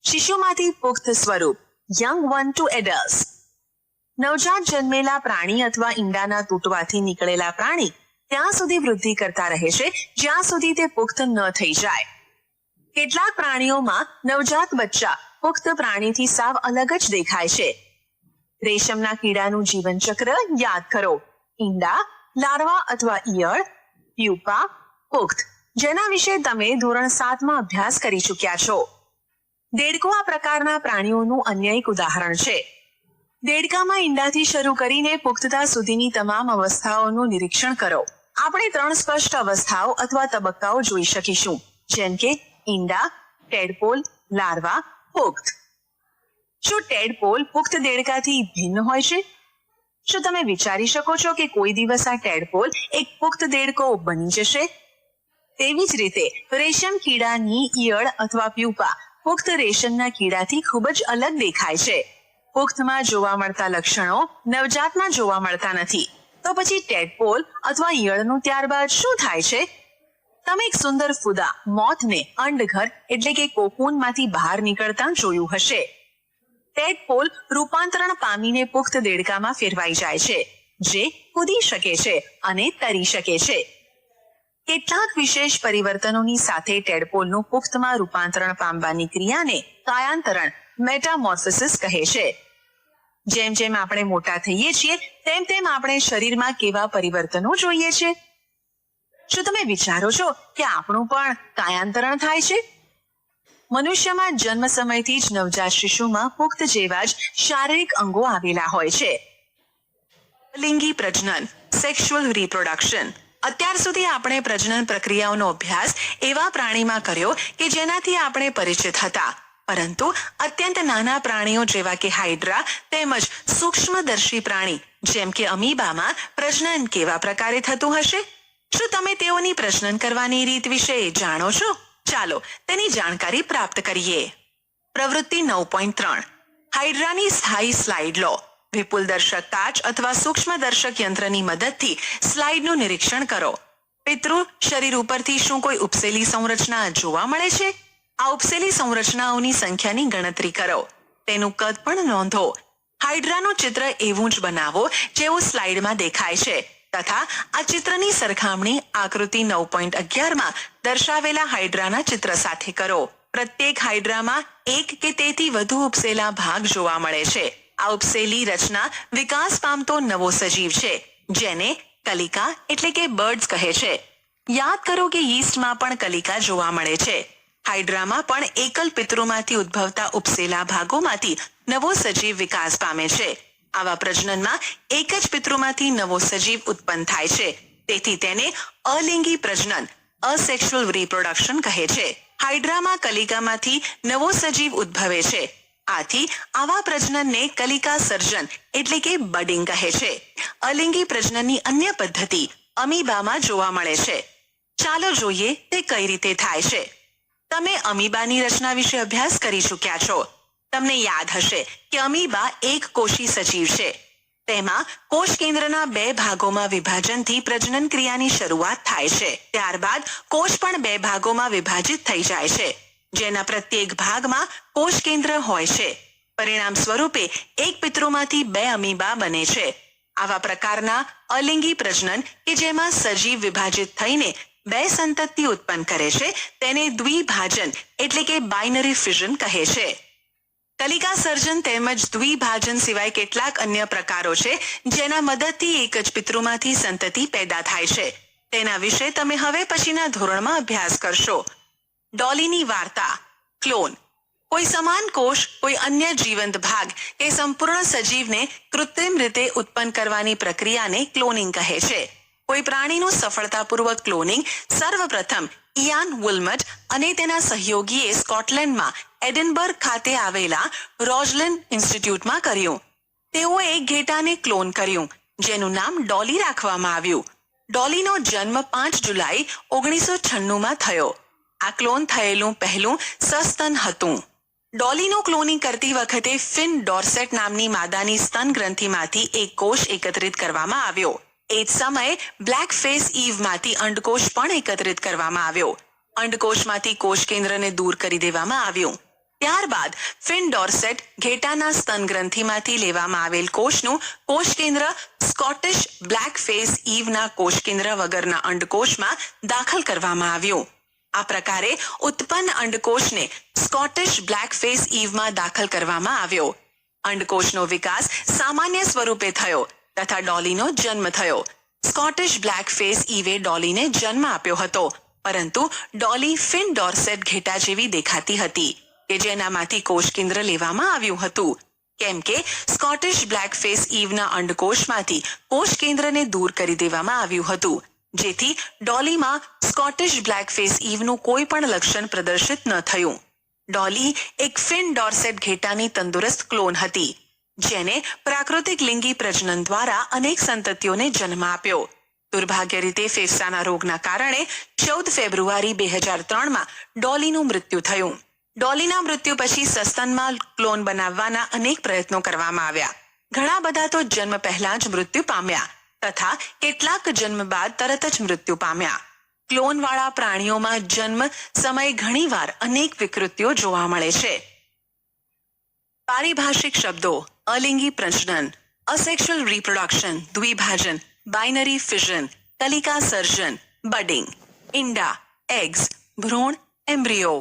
શિશુમાંથી પુખ્ત સ્વરૂપ, young one two adult. નવજાત જન્મેલા પ્રાણી અથવા ઈંડાના તૂટવાથી નીકળેલા પ્રાણી ત્યાં સુધી વૃદ્ધિ કરતા રહે છે જ્યાં સુધી તે પુખ્ત ન થઈ જાય. કેટલાક પ્રાણીઓમાં નવજાત બચ્ચા પુખ્ત પ્રાણીથી સાવ અલગ જ દેખાય છે. રેશમના કીડાનું જીવનચક્ર યાદ કરો. ઈંડા, લાર્વા અથવા ઈયળ, પ્યુપા, પુખ્ત, જેના વિશે તમે ધોરણ 7માં અભ્યાસ કરી ચૂક્યા છો. દેડકો આ પ્રકારના પ્રાણીઓનું અન્ય એક ઉદાહરણ છે. દેડકામાં ઈંડાથી શરૂ કરીને પુખ્તતા સુધીની તમામ અવસ્થાઓનું નિરીક્ષણ કરો. આપણે 3 સ્પષ્ટ અવસ્થાઓ અથવા તબક્કાઓ જોઈ શકીશું, જેમ કે ઈંડા, ટેડપોલ, લાર્વા, પુખ્ત. શું ટેડપોલ પુખ્ત દેડકાથી ભિન્ન હોય છે? શું તમે વિચારી શકો છો કે કોઈ દિવસ આ ટેડપોલ એક પુખ્ત દેડકો બની જશે? તેવી જ રીતે રેશમ કીડાની ઈયળ અથવા પ્યુપા પુખ્ત રેશમના કીડાથી ખૂબ જ અલગ દેખાય છે. પુખ્તમાં જોવા મળતા લક્ષણો નવજાતમાં જોવા મળતા નથી. તો પછી ટેડપોલ અથવા ઈયળનું ત્યારબાદ શું થાય છે? તમે એક સુંદર ફૂદા મોથને અંડઘર એટલે કે કોકૂનમાંથી બહાર નીકળતા જોયું હશે. ટેડપોલ રૂપાંતરણ પામીને પુખ્ત દેડકામાં ફેરવાઈ જાય છે, જે કૂદી શકે છે અને તરી શકે છે. કેટલાક વિશેષ પરિવર્તનોની સાથે ટેડપોલનું પુખ્તમાં રૂપાંતરણ પામવાની ક્રિયાને કાયાંતરણ મેટામોર્ફોસિસ કહે છે. જેમ જેમ આપણે મોટા થઈએ છીએ તેમ તેમ આપણે શરીરમાં કેવા પરિવર્તનો જોઈએ છે? શું તમે વિચારો છો કે આપણું પણ કાયાંતરણ થાય છે? મનુષ્યમાં જન્મ સમયથી જ નવજાત શિશુમાં પુખ્ત જેવા જ શારીરિક અંગો આવેલા હોય છે. લિંગી પ્રજનન, સેક્સ્યુઅલ રિપ્રોડક્શન. અત્યાર સુધી આપણે પ્રજનન પ્રક્રિયાઓનો અભ્યાસ એવા પ્રાણીમાં કર્યો કે જેનાથી આપણે પરિચિત હતા, પરંતુ અત્યંત નાના પ્રાણીઓ જેવા કે હાઇડ્રા તેમજ સૂક્ષ્મદર્શી પ્રાણી જેમ કે અમીબામાં પ્રજનન કેવા પ્રકારે થતું હશે? શું તમે તેઓની પ્રજનન કરવાની રીત વિશે જાણો છો? ચાલો તેની જાણકારી પ્રાપ્ત કરીએ. પ્રવૃત્તિ 9.3. હાઇડ્રાની સ્થાયી સ્લાઇડ લો. વિપુલ દર્શક કાચ અથવા સૂક્ષ્મદર્શક યંત્રની મદદથી સ્લાઇડનું નિરીક્ષણ કરો. પિતૃ શરીર ઉપરથી શું કોઈ ઉપસેલી સંરચના જોવા મળે છે? આ ઉપસેલી સંરચનાઓની સંખ્યાની ગણતરી કરો. તેનું કદ પણ નોંધો. હાઇડ્રાનું ચિત્ર એવું જ બનાવો જેવું સ્લાઇડમાં દેખાય છે તથા આ ચિત્રની સરખામણી આકૃતિ 9.11માં દર્શાવેલા હાઇડ્રાના ચિત્ર સાથે કરો. પ્રત્યેક હાઇડ્રામાં એક કે તેથી વધુ ઉપસેલા ભાગ જોવા મળે છે. આ ઉપસેલી રચના વિકાસ પામતો નવો સજીવ છે, જેને કલિકા એટલે કે બર્ડ્સ કહે છે. યાદ કરો કે યીસ્ટમાં પણ કલિકા જોવા મળે છે. હાઇડ્રામાં પણ એકલ પિતૃમાંથી ઉદ્ભવતા ઉપસેલા ભાગોમાંથી નવો સજીવ વિકાસ પામે છે. આવા પ્રજનનમાં એક જ પિતૃમાંથી નવો સજીવ ઉત્પન્ન થાય છે. તેથી તેને અલિંગી પ્રજનન, અસેક્સ્યુઅલ રિપ્રોડક્શન કહે છે. હાઇડ્રામાં કલિકામાંથી નવો સજીવ ઉદ્ભવે છે. આથી આવા પ્રજનનને કલિકા સર્જન એટલે કે બડિંગ કહે છે. અલિંગી પ્રજનનની અન્ય પદ્ધતિ અમીબામાં જોવા મળે છે. ચાલો જોઈએ તે કઈ રીતે થાય છે. તમે અમીબાની રચના વિશે અભ્યાસ કરી ચૂક્યા છો. તમને યાદ હશે કે અમીબા એક કોષી સજીવ છે. તેમાં કોષ કેન્દ્રના 2 ભાગોમાં વિભાજનથી પ્રજનન ક્રિયાની શરૂઆત થાય છે. ત્યારબાદ કોષ પણ 2 ભાગોમાં વિભાજિત થઈ જાય છે, જેના પ્રત્યેક ભાગમાં કોષ કેન્દ્ર હોય છે. પરિણામ સ્વરૂપે એક પિતૃમાંથી 2 અમીબા બને છે. આવા પ્રકારના અલિંગી પ્રજનન કે જેમાં સજીવ વિભાજિત થઈને 2 સંતતિ ઉત્પન્ન કરે છે તેને દ્વિભાજન એટલે કે બાઇનરી ફિઝન કહે છે. કલિકા સર્જન તેમજ દ્વિભાજન સિવાય કેટલાક અન્ય પ્રકારો છે જેના મદદથી એક જ પિતૃમાંથી સંતતિ પેદા થાય છે. તેના વિશે તમે હવે પછીના ધોરણમાં અભ્યાસ કરશો. ડોલીની વાર્તા. ક્લોન. કોઈ સમાન કોષ કોઈ અન્ય જીવંત ભાગ કે સંપૂર્ણ સજીવને કૃત્રિમ રીતે ઉત્પન્ન કરવાની પ્રક્રિયાને ક્લોનિંગ કહે છે. કોઈ પ્રાણીનું સફળતાપૂર્વક ક્લોનિંગ સર્વપ્રથમ ઇયાન વુલમટ અને તેના સહયોગીએ સ્કોટલેન્ડમાં એડિનબર્ગ ખાતે આવેલા રોઝલેન્ડ ઇન્સ્ટિટ્યૂટમાં કર્યું. તેઓએ એક ઘેટાને ક્લોન કર્યું, જેનું નામ ડોલી રાખવામાં આવ્યું. ડોલીનો જન્મ 5 જુલાઈ 1996માં થયો. આ ક્લોન થયેલું પહેલું સસ્તન હતું. ડોલીનું ક્લોનિંગ કરતી વખતે ફિન ડોર્સેટ નામની માદાની સ્તન ગ્રંથિમાંથી એક કોષ એકત્રિત કરવામાં આવ્યો. એ જ સમયે બ્લેક ફેસ ઈવમાંથી અંડકોષ પણ એકત્રિત કરવામાં આવ્યો. અંડકોષમાંથી કોષ કેન્દ્રને દૂર કરી દેવામાં આવ્યું. ત્યારબાદ ફિન ડોર્સેટ ઘેટાના સ્તન ગ્રંથિમાંથી લેવામાં આવેલ કોષનું કોષ કેન્દ્ર સ્કોટિશ બ્લેક ફેસ ઈવના કોષ કેન્દ્ર વગરના અંડકોશમાં દાખલ કરવામાં આવ્યું. આ પ્રકારે ઉત્પન્ન અંડકોશને સ્કોટિશ બ્લેક ફેસ ઈવમાં દાખલ કરવામાં આવ્યો. અંડકોશનો વિકાસ સામાન્ય સ્વરૂપે થયો તથા ડોલીનો જન્મ થયો. સ્કોટિશ બ્લેક ફેસ ઈવે ડોલીને જન્મ આપ્યો હતો, પરંતુ ડોલી ફિન ડોર્સેટ ઘેટા જેવી દેખાતી હતી કે જેનામાંથી કોષ કેન્દ્ર લેવામાં આવ્યું હતું. કેમ કે સ્કોટિશ બ્લેક ફેસ ઈવના અંડકોશમાંથી કોષ કેન્દ્રને દૂર કરી દેવામાં આવ્યું હતું, જેથી ડોલીમાં સ્કોટિશ બ્લેક ફેસ ઈવનું કોઈ પણ લક્ષણ પ્રદર્શિત ન થયું. ડોલી એક ફિન ડોર્સેટ ઘેટાની તંદુરસ્ત ક્લોન હતી, જેને પ્રાકૃતિક લિંગી પ્રજનન દ્વારા અનેક સંતતિઓને જન્મ આપ્યો. દુર્ભાગ્ય રીતે ફેફસાના રોગના કારણે 14 ફેબ્રુઆરી 2003માં ડોલીનું મૃત્યુ થયું. ડોલીના મૃત્યુ પછી સસ્તનમાં ક્લોન બનાવવાના અનેક પ્રયત્નો કરવામાં આવ્યા. ઘણા બધા તો જન્મ પહેલા જ મૃત્યુ પામ્યા તથા કેટલાક જન્મ બાદ તરત જ મૃત્યુ પામ્યા. ક્લોનવાળા પ્રાણીઓમાં જન્મ સમયે ઘણીવાર અનેક વિકૃતિઓ જોવા મળે છે. પારિભાષિક શબ્દો: અલિંગી પ્રજનન, અસેક્સ્યુઅલ રિપ્રોડક્શન, દ્વિભાજન, બાઇનરી ફિઝન, કલિકા સર્જન, બડિંગ, ઈંડા, એગ્સ, ભ્રૂણ, એમ્બ્રિયો,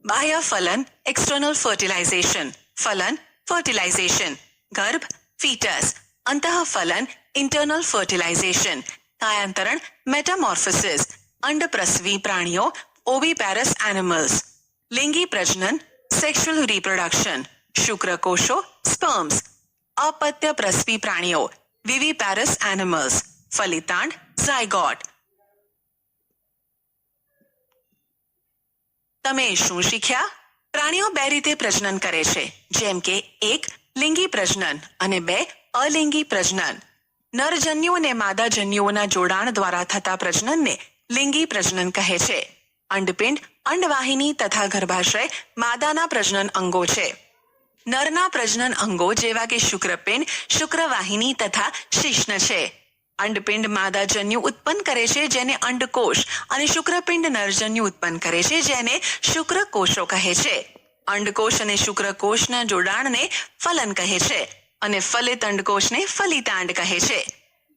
બાહ્ય ફલન, એક્સટર્નલ ફર્ટિલાઇઝેશન, ફલન, ફર્ટિલાઇઝેશન, ગર્ભ, ફીટસ, અંતઃફલન, ઇન્ટરનલ ફર્ટિલાઇઝેશન, કાયાંતરણ, મેટામોર્ફોસિસ, અંડપ્રસવી પ્રાણીઓ, ઓવિપેરસ એનિમલ્સ, લિંગી પ્રજનન, સેક્સ્યુઅલ રિપ્રોડક્શન, શુક્રકોષો, સ્પર્મ્સ, અપત્ય પ્રસવી પ્રાણીઓ, વિવિપેરસ એનિમલ્સ, ફલિતાંડ, ઝાયગોટ. તમે શું શીખ્યા? પ્રાણીઓ બે રીતે પ્રજનન કરે છે, જેમ કે 1. લિંગી પ્રજનન અને 2. અલિંગી પ્રજનન. નરજન્યુ અને માદાજન્યુઓના જોડાણ દ્વારા થતા પ્રજનનને લિંગી પ્રજનન કહે છે. અંડપિંડ, અંડવાહિની તથા ગર્ભાશય માદાના પ્રજનન અંગો છે. નરના પ્રજનન અંગો જેવા કે શુક્રપિંડ, શુક્રવાહિની તથા શિશ્ન છે. અંડપિંડ માદાજન્યુ ઉત્પન્ન કરે છે, જેને અંડકોષ, અને શુક્રપિંડ નરજન્યુ ઉત્પન્ન કરે છે, જેને શુક્રકોષો કહે છે. અંડકોષ અને શુક્રકોષના જોડાણને ફલન કહે છે અને ફલિત અંડકોષને ફલિતાંડ કહે છે.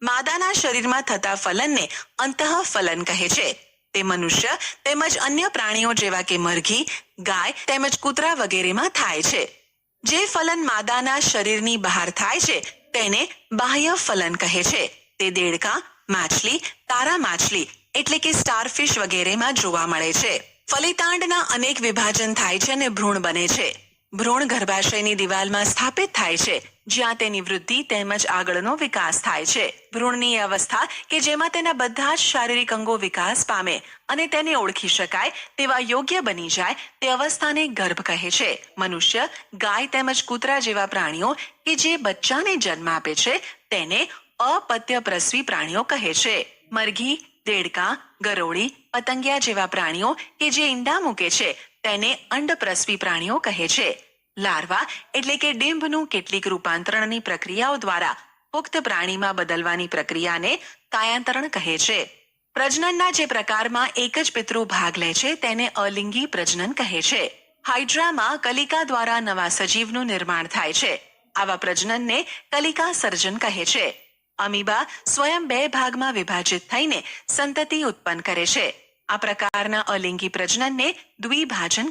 માદાના શરીરમાં થતા ફલનને અંતઃફલન કહે છે. તે મનુષ્ય તેમજ અન્ય પ્રાણીઓ જેવા કે મરઘી, ગાય તેમજ કૂતરા વગેરેમાં થાય છે. જે ફલન માદાના શરીરની બહાર થાય છે તેને બાહ્ય ફલન કહે છે. તે દેડકા, માછલી, તારા માછલી એટલે કે સ્ટારફિશ વગેરેમાં જોવા મળે છે. ફલિતાંડના અનેક વિભાજન થાય છે અને ભ્રૂણ બને છે. ભ્રૂણ ગર્ભાશયની દિવાલમાં સ્થાપિત થાય છે, જ્યાં તેની વૃદ્ધિ તેમજ આગળનો વિકાસ થાય છે. ભ્રૂણની અવસ્થા કે જેમાં તેના બધા જ શારીરિક અંગો વિકાસ પામે અને તેને ઓળખી શકાય તેવા યોગ્ય બની જાય તે અવસ્થાને ગર્ભ કહે છે. મનુષ્ય, ગાય તેમજ કૂતરા જેવા પ્રાણીઓ કે જે બચ્ચાને જન્મ આપે છે તેને અપત્ય પ્રસવી પ્રાણીઓ કહે છે. મરઘી, દેડકા, ગરોળી, પતંગિયા જેવા પ્રાણીઓ કે જે ઈંડા મૂકે છે તેને અંડપ્રસવી પ્રાણીઓ કહે છે. લાર્વા એટલે કે ડિંભનું કેટલીક રૂપાંતરણની પ્રક્રિયાઓ દ્વારા પુખ્ત પ્રાણીમાં બદલવાની પ્રક્રિયાને કાયાંતરણ કહે છે. પ્રજનનના જે પ્રકારમાં એક જ પિતૃ ભાગ લે છે તેને અલિંગી પ્રજનન કહે છે. હાઇડ્રામાં કલિકા દ્વારા નવા સજીવનું નિર્માણ થાય છે. આવા પ્રજનનને કલિકા સર્જન કહે છે. અમીબા સ્વયં 2 ભાગમાં વિભાજિત થઈને સંતતિ ઉત્પન્ન કરે છે. આ પ્રકારના અલિંગી પ્રજનનને દ્વિભાજન